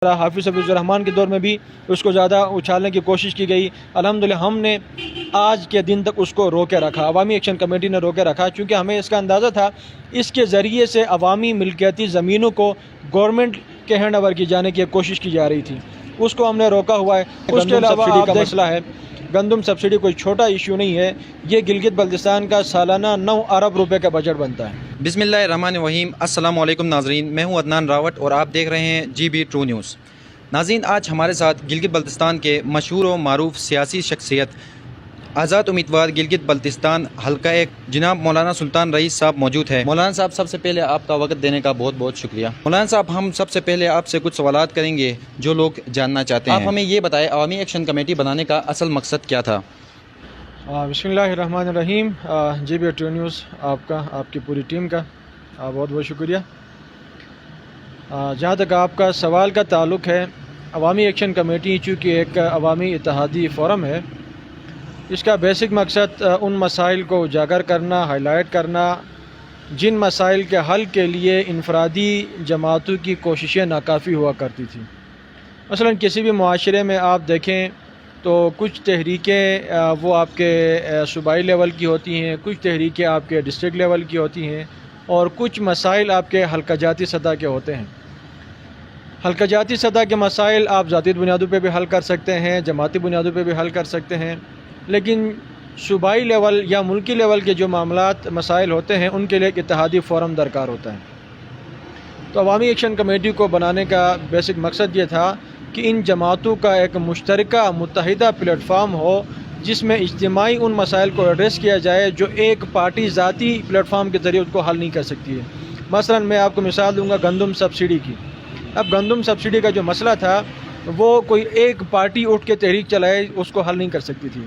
حافظ حفیظ الرحمان کے دور میں بھی اس کو زیادہ اچھالنے کی کوشش کی گئی۔ الحمدللہ ہم نے آج کے دن تک اس کو روکے رکھا، عوامی ایکشن کمیٹی نے روکے رکھا، چونکہ ہمیں اس کا اندازہ تھا اس کے ذریعے سے عوامی ملکیتی زمینوں کو گورنمنٹ کے ہینڈ اوور کی جانے کی کوشش کی جا رہی تھی، اس کو ہم نے روکا ہوا ہے۔ اس کے علاوہ آپ کا مسئلہ ہے گندم سبسڈی کوئی چھوٹا ایشو نہیں ہے، یہ گلگت بلتستان کا سالانہ 9 ارب روپے کا بجٹ بنتا ہے۔ بسم اللہ الرحمن الرحیم۔ السلام علیکم ناظرین، میں ہوں عدنان راوٹ اور آپ دیکھ رہے ہیں GB ٹرو نیوز۔ ناظرین، آج ہمارے ساتھ گلگت بلتستان کے مشہور و معروف سیاسی شخصیت آزاد امیدوار گلگت بلتستان حلقہ ایک جناب مولانا سلطان رئیس صاحب موجود ہیں۔ مولانا صاحب، سب سے پہلے آپ کا وقت دینے کا بہت بہت شکریہ۔ مولانا صاحب، ہم سب سے پہلے آپ سے کچھ سوالات کریں گے جو لوگ جاننا چاہتے ہیں۔ آپ ہمیں یہ بتائیں، عوامی ایکشن کمیٹی بنانے کا اصل مقصد کیا تھا؟ بسم اللہ الرحمن الرحیم۔ GB ٹرو نیوز آپ کا، آپ کی پوری ٹیم کا بہت بہت شکریہ۔ جہاں تک آپ کا سوال کا تعلق ہے، عوامی ایکشن کمیٹی چونکہ ایک عوامی اتحادی فورم ہے، اس کا بیسک مقصد ان مسائل کو اجاگر کرنا، ہائی لائٹ کرنا جن مسائل کے حل کے لیے انفرادی جماعتوں کی کوششیں ناکافی ہوا کرتی تھیں۔ مثلا کسی بھی معاشرے میں آپ دیکھیں تو کچھ تحریکیں وہ آپ کے صوبائی لیول کی ہوتی ہیں، کچھ تحریکیں آپ کے ڈسٹرکٹ لیول کی ہوتی ہیں، اور کچھ مسائل آپ کے حلقہ جاتی سطح کے ہوتے ہیں۔ حلقہ جاتی سطح کے مسائل آپ ذاتی بنیادوں پہ بھی حل کر سکتے ہیں، جماعتی بنیادوں پہ بھی حل کر سکتے ہیں، لیکن صوبائی لیول یا ملکی لیول کے جو معاملات مسائل ہوتے ہیں ان کے لیے ایک اتحادی فورم درکار ہوتا ہے۔ تو عوامی ایکشن کمیٹی کو بنانے کا بیسک مقصد یہ تھا کہ ان جماعتوں کا ایک مشترکہ متحدہ پلیٹ فارم ہو جس میں اجتماعی ان مسائل کو ایڈریس کیا جائے جو ایک پارٹی ذاتی پلیٹ فارم کے ذریعے اس کو حل نہیں کر سکتی ہے۔ مثلا میں آپ کو مثال دوں گا گندم سبسڈی کی۔ اب گندم سبسڈی کا جو مسئلہ تھا وہ کوئی ایک پارٹی اٹھ کے تحریک چلائے اس کو حل نہیں کر سکتی تھی،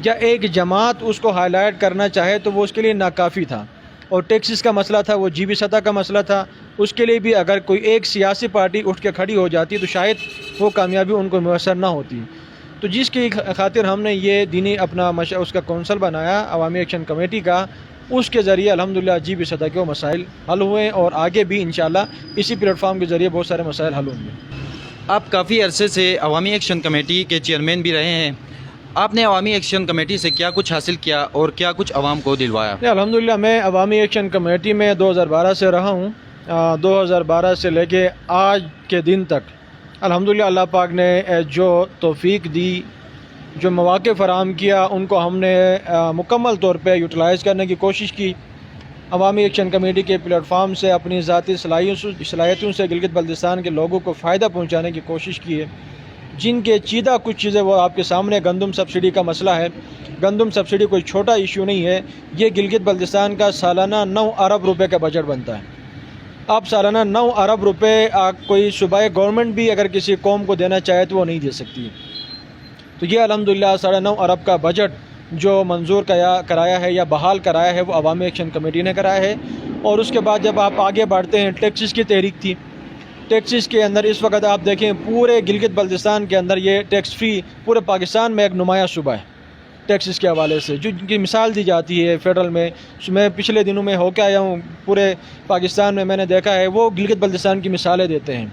یا ایک جماعت اس کو ہائی لائٹ کرنا چاہے تو وہ اس کے لیے ناکافی تھا۔ اور ٹیکسز کا مسئلہ تھا، وہ GB سطح کا مسئلہ تھا، اس کے لیے بھی اگر کوئی ایک سیاسی پارٹی اٹھ کے کھڑی ہو جاتی تو شاید وہ کامیابی ان کو میسر نہ ہوتی۔ تو جس کی خاطر ہم نے یہ دینی اپنا اس کا کونسل بنایا عوامی ایکشن کمیٹی کا، اس کے ذریعے الحمدللہ GB سطح کے وہ مسائل حل ہوئے، اور آگے بھی انشاءاللہ اسی پلیٹ فارم کے ذریعے بہت سارے مسائل حل ہوں گے۔ آپ کافی عرصے سے عوامی ایکشن کمیٹی کے چیئرمین بھی رہے ہیں، آپ نے عوامی ایکشن کمیٹی سے کیا کچھ حاصل کیا اور کیا کچھ عوام کو دلوایا؟ الحمدللہ میں عوامی ایکشن کمیٹی میں 2012 سے رہا ہوں۔ 2012 سے لے کے آج کے دن تک الحمدللہ اللہ پاک نے جو توفیق دی، جو مواقع فراہم کیا، ان کو ہم نے مکمل طور پہ یوٹیلائز کرنے کی کوشش کی۔ عوامی ایکشن کمیٹی کے پلیٹ فارم سے اپنی ذاتی صلاحیتوں سے گلگت بلتستان کے لوگوں کو فائدہ پہنچانے کی کوشش کی ہے، جن کے چیدہ کچھ چیزیں وہ آپ کے سامنے گندم سبسڈی کا مسئلہ ہے۔ گندم سبسڈی کوئی چھوٹا ایشو نہیں ہے، یہ گلگت بلتستان کا سالانہ 9 ارب روپے کا بجٹ بنتا ہے۔ آپ سالانہ 9 ارب روپے کوئی صوبائی گورنمنٹ بھی اگر کسی قوم کو دینا چاہے تو وہ نہیں دے سکتی ہے۔ تو یہ الحمدللہ 9.5 ارب کا بجٹ جو منظور کرایا ہے یا بحال کرایا ہے وہ عوامی ایکشن کمیٹی نے کرایا ہے۔ اور اس کے بعد جب آپ آگے بڑھتے ہیں، ٹیکسز کی تحریک تھی۔ ٹیکسز کے اندر اس وقت آپ دیکھیں پورے گلگت بلتستان کے اندر یہ ٹیکس فری پورے پاکستان میں ایک نمایاں صوبہ ہے ٹیکسز کے حوالے سے، جن کی مثال دی جاتی ہے فیڈرل میں۔ میں پچھلے دنوں میں ہو کے آیا ہوں پورے پاکستان میں نے دیکھا ہے، وہ گلگت بلتستان کی مثالیں دیتے ہیں۔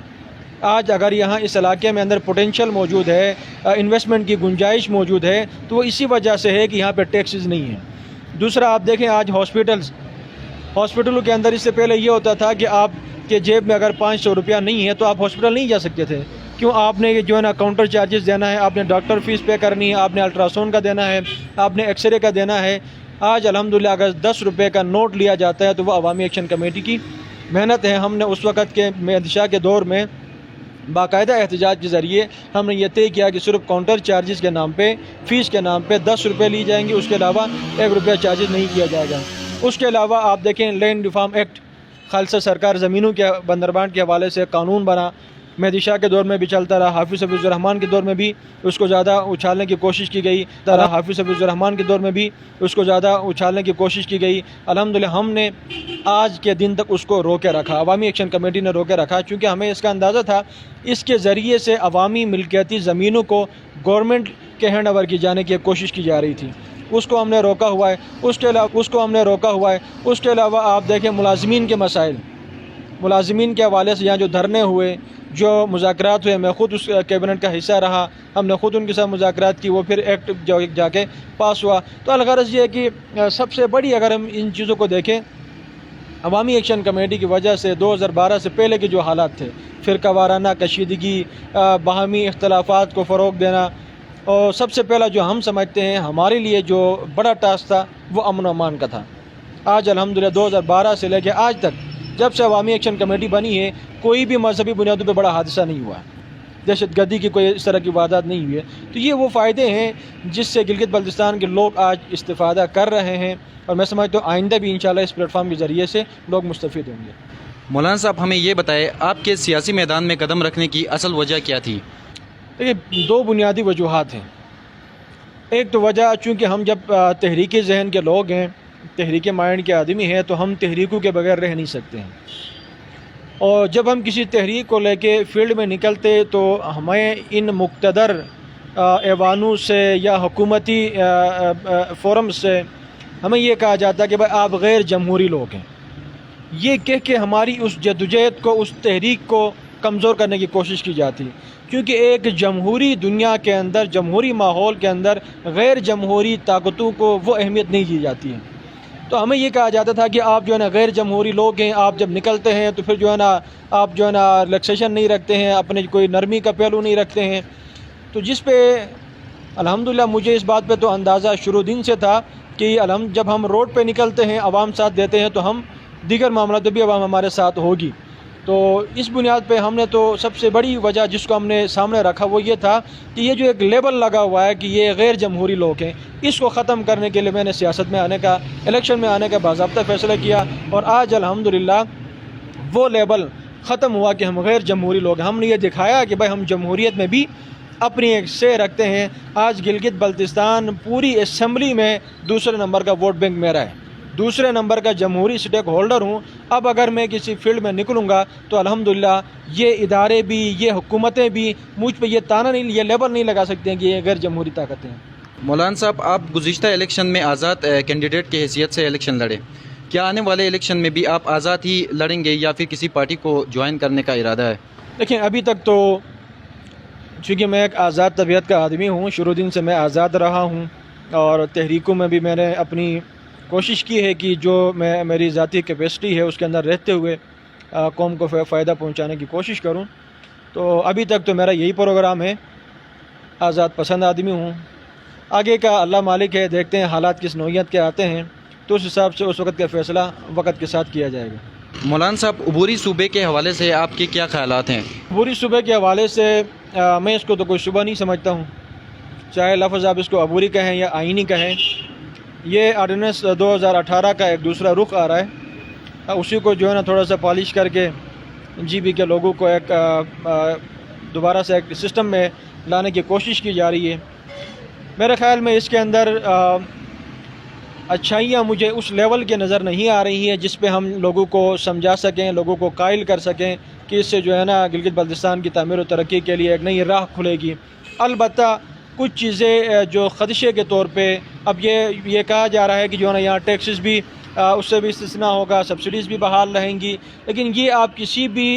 آج اگر یہاں اس علاقے میں اندر پوٹینشیل موجود ہے، انویسٹمنٹ کی گنجائش موجود ہے، تو وہ اسی وجہ سے ہے کہ یہاں پہ ٹیکسز نہیں ہیں۔ دوسرا آپ دیکھیں آج ہاسپٹلوں کے اندر اس سے پہلے یہ ہوتا تھا کہ آپ کے جیب میں اگر 500 روپیہ نہیں ہے تو آپ ہاسپٹل نہیں جا سکتے تھے۔ کیوں؟ آپ نے جو ہے نا کاؤنٹر چارجز دینا ہے، آپ نے ڈاکٹر فیس پے کرنی ہے، آپ نے الٹراساؤنڈ کا دینا ہے، آپ نے ایکس رے کا دینا ہے۔ آج الحمدللہ اگر 10 روپے کا نوٹ لیا جاتا ہے تو وہ عوامی ایکشن کمیٹی کی محنت ہے۔ ہم نے اس وقت کے مہدی کے دور میں باقاعدہ احتجاج کے ذریعے ہم نے یہ طے کیا کہ صرف کاؤنٹر چارجز کے نام پہ، فیس کے نام پہ 10 روپے لی جائیں گے، اس کے علاوہ 1 روپیہ چارجز نہیں کیا جائے گا۔ اس کے علاوہ آپ دیکھیں لینڈ ریفارم ایکٹ، خالصہ سرکار زمینوں کے بندربانٹ کے حوالے سے قانون بنا، مہدی شاہ کے دور میں بھی چلتا رہا، حافظ حفیظ الرحمان کے دور میں بھی اس کو زیادہ اچھالنے کی کوشش کی گئی، حافظ حفیظ الرحمان کے دور میں بھی اس کو زیادہ اچھالنے کی کوشش کی گئی۔ الحمدللہ ہم نے آج کے دن تک اس کو روکے رکھا، عوامی ایکشن کمیٹی نے روکے رکھا، چونکہ ہمیں اس کا اندازہ تھا اس کے ذریعے سے عوامی ملکیتی زمینوں کو گورنمنٹ کے ہینڈ اوور کی جانے کی کوشش کی جا رہی تھی، اس کو ہم نے روکا ہوا ہے۔ اس کے علاوہ آپ دیکھیں ملازمین کے مسائل، ملازمین کے حوالے سے یہاں جو دھرنے ہوئے، جو مذاکرات ہوئے، میں خود اس کیبنٹ کا حصہ رہا، ہم نے خود ان کے ساتھ مذاکرات کی، وہ پھر ایکٹ جا کے پاس ہوا۔ تو الغرض یہ ہے کہ سب سے بڑی اگر ہم ان چیزوں کو دیکھیں، عوامی ایکشن کمیٹی کی وجہ سے 2012 سے پہلے کے جو حالات تھے، فرقہ وارانہ کشیدگی، باہمی اختلافات کو فروغ دینا، اور سب سے پہلا جو ہم سمجھتے ہیں ہمارے لیے جو بڑا ٹاسک تھا وہ امن و امان کا تھا۔ آج الحمدللہ 2012 سے لے کے آج تک جب سے عوامی ایکشن کمیٹی بنی ہے، کوئی بھی مذہبی بنیادوں پہ بڑا حادثہ نہیں ہوا، دہشت گردی کی کوئی اس طرح کی واردات نہیں ہوئی ہے۔ تو یہ وہ فائدے ہیں جس سے گلگت بلتستان کے لوگ آج استفادہ کر رہے ہیں، اور میں سمجھتا ہوں آئندہ بھی انشاءاللہ اس پلیٹ فارم کے ذریعے سے لوگ مستفید ہوں گے۔ مولانا صاحب ہمیں یہ بتائیں، آپ کے سیاسی میدان میں قدم رکھنے کی اصل وجہ کیا تھی؟ دیکھیے، دو بنیادی وجوہات ہیں۔ ایک تو وجہ چونکہ ہم جب تحریکی ذہن کے لوگ ہیں، تحریکی مائنڈ کے آدمی ہیں، تو ہم تحریکوں کے بغیر رہ نہیں سکتے ہیں، اور جب ہم کسی تحریک کو لے کے فیلڈ میں نکلتے تو ہمیں ان مقتدر ایوانوں سے یا حکومتی فورم سے ہمیں یہ کہا جاتا ہے کہ بھائی آپ غیر جمہوری لوگ ہیں۔ یہ کہہ کے ہماری اس جدوجہد کو، اس تحریک کو کمزور کرنے کی کوشش کی جاتی، کیونکہ ایک جمہوری دنیا کے اندر، جمہوری ماحول کے اندر غیر جمہوری طاقتوں کو وہ اہمیت نہیں دی جاتی ہے۔ تو ہمیں یہ کہا جاتا تھا کہ آپ جو ہے نا غیر جمہوری لوگ ہیں، آپ جب نکلتے ہیں تو پھر جو ہے نا آپ جو ہے نا ریلیکسیشن نہیں رکھتے ہیں، اپنے کوئی نرمی کا پہلو نہیں رکھتے ہیں۔ تو جس پہ الحمدللہ مجھے اس بات پہ تو اندازہ شروع دن سے تھا کہ جب ہم روڈ پہ نکلتے ہیں، عوام ساتھ دیتے ہیں، تو ہم دیگر معاملات میں بھی عوام ہمارے ساتھ ہوگی۔ تو اس بنیاد پہ ہم نے تو سب سے بڑی وجہ جس کو ہم نے سامنے رکھا وہ یہ تھا کہ یہ جو ایک لیبل لگا ہوا ہے کہ یہ غیر جمہوری لوگ ہیں، اس کو ختم کرنے کے لیے میں نے سیاست میں آنے کا، الیکشن میں آنے کا باضابطہ فیصلہ کیا، اور آج الحمدللہ وہ لیبل ختم ہوا کہ ہم غیر جمہوری لوگ ہیں۔ ہم نے یہ دکھایا کہ بھائی ہم جمہوریت میں بھی اپنی ایک سے رکھتے ہیں۔ آج گلگت بلتستان پوری اسمبلی میں دوسرے نمبر کا ووٹ بینک میرا ہے، دوسرے نمبر کا جمہوری سٹیک ہولڈر ہوں۔ اب اگر میں کسی فیلڈ میں نکلوں گا تو الحمدللہ یہ ادارے بھی، یہ حکومتیں بھی مجھ پہ یہ تانا نہیں، یہ لیبل نہیں لگا سکتے ہیں کہ یہ غیر جمہوری طاقتیں ہیں۔ مولانا صاحب، آپ گزشتہ الیکشن میں آزاد کینڈیڈیٹ کی حیثیت سے الیکشن لڑے، کیا آنے والے الیکشن میں بھی آپ آزاد ہی لڑیں گے یا پھر کسی پارٹی کو جوائن کرنے کا ارادہ ہے؟ دیکھیں، ابھی تک تو چونکہ میں ایک آزاد طبیعت کا آدمی ہوں، شروع دن سے میں آزاد رہا ہوں، اور تحریکوں میں بھی میں نے اپنی کوشش کی ہے کہ جو میری ذاتی کیپیسٹی ہے اس کے اندر رہتے ہوئے قوم کو فائدہ پہنچانے کی کوشش کروں۔ تو ابھی تک تو میرا یہی پروگرام ہے، آزاد پسند آدمی ہوں۔ آگے کا اللہ مالک ہے، دیکھتے ہیں حالات کس نوعیت کے آتے ہیں، تو اس حساب سے اس وقت کا فیصلہ وقت کے ساتھ کیا جائے گا۔ مولانا صاحب، عبوری صوبے کے حوالے سے آپ کے کیا خیالات ہیں؟ عبوری صوبے کے حوالے سے میں اس کو تو کوئی صوبہ نہیں سمجھتا ہوں، چاہے لفظ آپ اس کو عبوری کہیں یا آئینی کہیں۔ یہ آرڈیننس 2018 کا ایک دوسرا رخ آ رہا ہے، اسی کو جو ہے نا تھوڑا سا پالش کر کے جی بی کے لوگوں کو ایک دوبارہ سے ایک سسٹم میں لانے کی کوشش کی جا رہی ہے۔ میرے خیال میں اس کے اندر اچھائیاں مجھے اس لیول کے نظر نہیں آ رہی ہیں جس پہ ہم لوگوں کو سمجھا سکیں، لوگوں کو قائل کر سکیں کہ اس سے جو ہے نا گلگت بلتستان کی تعمیر و ترقی کے لیے ایک نئی راہ کھلے گی۔ البتہ کچھ چیزیں جو خدشے کے طور پہ اب یہ کہا جا رہا ہے کہ جو ہے نا یہاں ٹیکسز بھی اس سے بھی استثناء ہوگا، سبسڈیز بھی بحال رہیں گی، لیکن یہ آپ کسی بھی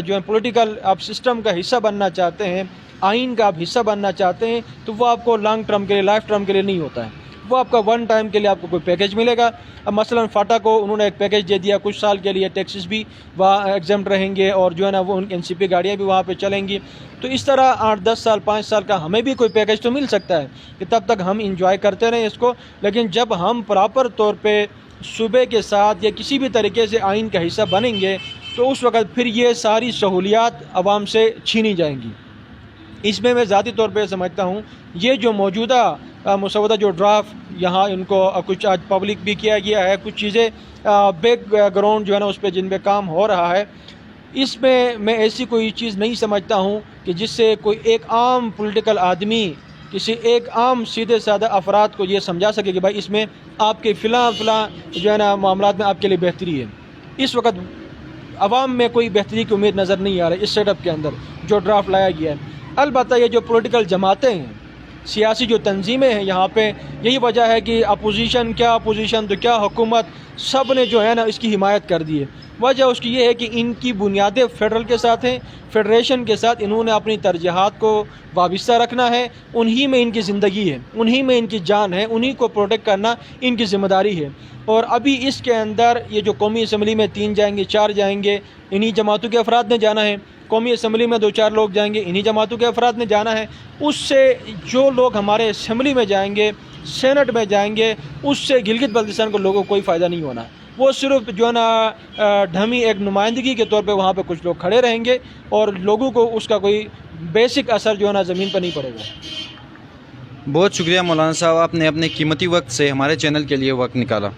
جو ہے پولیٹیکل آپ سسٹم کا حصہ بننا چاہتے ہیں، آئین کا آپ حصہ بننا چاہتے ہیں، تو وہ آپ کو لانگ ٹرم کے لیے، لائف ٹرم کے لیے نہیں ہوتا ہے، وہ آپ کا ون ٹائم کے لیے آپ کو کوئی پیکیج ملے گا۔ اب مثلا فاٹا کو انہوں نے ایک پیکیج دے دیا، کچھ سال کے لیے ٹیکسز بھی وہاں ایگزمپٹ رہیں گے، اور جو ہے نا وہ این سی پی گاڑیاں بھی وہاں پہ چلیں گی۔ تو اس طرح 8-10 سال 5 سال کا ہمیں بھی کوئی پیکیج تو مل سکتا ہے کہ تب تک ہم انجوائے کرتے رہیں اس کو، لیکن جب ہم پراپر طور پہ صوبے کے ساتھ یا کسی بھی طریقے سے آئین کا حصہ بنیں گے تو اس وقت پھر یہ ساری سہولیات عوام سے چھینی جائیں گی۔ اس میں ذاتی طور پہ سمجھتا ہوں یہ جو موجودہ مسودہ جو ڈرافٹ یہاں ان کو کچھ آج پبلک بھی کیا گیا ہے، کچھ چیزیں بیک گراؤنڈ جو ہے نا اس پہ جن پہ کام ہو رہا ہے، اس میں ایسی کوئی چیز نہیں سمجھتا ہوں کہ جس سے کوئی ایک عام پولیٹیکل آدمی کسی ایک عام سیدھے سادہ افراد کو یہ سمجھا سکے کہ بھائی اس میں آپ کے فلاں جو ہے نا معاملات میں آپ کے لیے بہتری ہے۔ اس وقت عوام میں کوئی بہتری کی امید نظر نہیں آ رہی اس سیٹ اپ کے اندر جو ڈرافٹ لایا گیا ہے۔ البتہ یہ جو پولیٹیکل جماعتیں ہیں سیاسی جو تنظیمیں ہیں یہاں پہ، یہی وجہ ہے کہ اپوزیشن کیا اپوزیشن تو کیا حکومت، سب نے جو ہے نا اس کی حمایت کر دی ہے۔ وجہ اس کی یہ ہے کہ ان کی بنیادیں فیڈرل کے ساتھ ہیں، فیڈریشن کے ساتھ انہوں نے اپنی ترجیحات کو وابستہ رکھنا ہے، انہی میں ان کی زندگی ہے، انہی میں ان کی جان ہے، انہی کو پروٹیکٹ کرنا ان کی ذمہ داری ہے۔ اور ابھی اس کے اندر یہ جو قومی اسمبلی میں 3 جائیں گے 4 جائیں گے، انہی جماعتوں کے افراد نے جانا ہے، قومی اسمبلی میں 2-4 لوگ جائیں گے، انہی جماعتوں کے افراد نے جانا ہے۔ اس سے جو لوگ ہمارے اسمبلی میں جائیں گے، سینٹ میں جائیں گے، اس سے گلگت بلتستان کو لوگوں کو کوئی فائدہ نہیں ہونا، وہ صرف جو ہے نا ڈھمی ایک نمائندگی کے طور پہ وہاں پہ کچھ لوگ کھڑے رہیں گے اور لوگوں کو اس کا کوئی بیسک اثر جو ہے نا زمین پر نہیں پڑے گا۔ بہت شکریہ مولانا صاحب، آپ نے اپنے قیمتی وقت سے ہمارے چینل کے لیے وقت نکالا۔